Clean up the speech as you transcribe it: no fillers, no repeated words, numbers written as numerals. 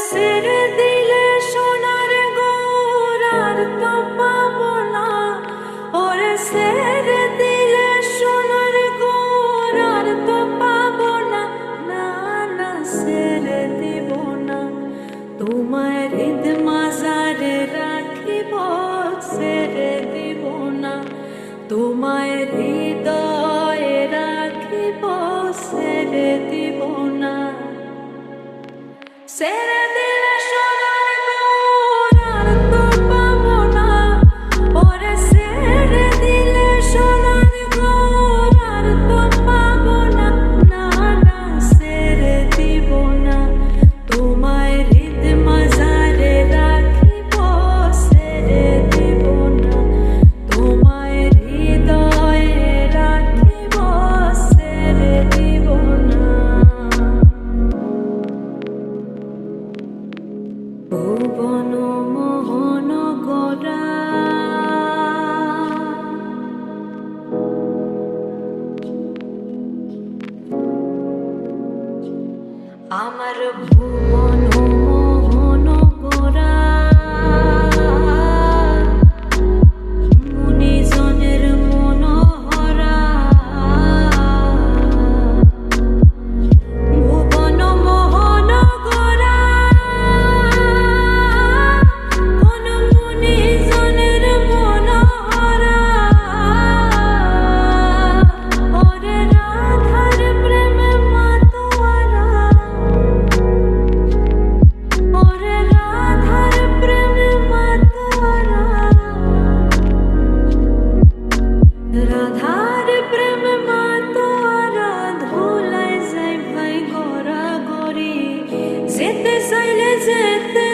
ছেড়ে দিলে সোনার গৌর আর তো পাবো না। ওরে ছেড়ে দিলে সোনার গৌর আর তো পাবো না। না না ছেড়ে দিব না, তোমায় হৃদ মাজারে রাখিব, ছেড়ে দিব না। তোমায় হৃদয়ে রাখিব, ছেড়ে দিব না। ছেড়ে দিলে সোনার গৌর আর তো পাবো না। ওরে ছেড়ে দিলে সোনার গৌর আর তো পাবো না। না না ছেড়ে দিব না, তোমায় হৃদ মাজারে রাখিব, ছেড়ে দিব না। তোমায় হৃদয়ে রাখিব, ছেড়ে দিব না। ভুবন মোহন গোরা আমার ভুবন মোহন গোরা, মুনিজনের মনোহরা। ভুবন মোহন গোরা, কোন মুনিজনের মনোহরা। ওরে রাধার প্রেমে মাতোয়ারা, ওরে রাধার প্রেমে মাতোয়ারা। রাধার প্রেমে মাতোয়ারা, ধুলায় যাই ভাই গড়া গড়ি। যেতে চাইলে যেতে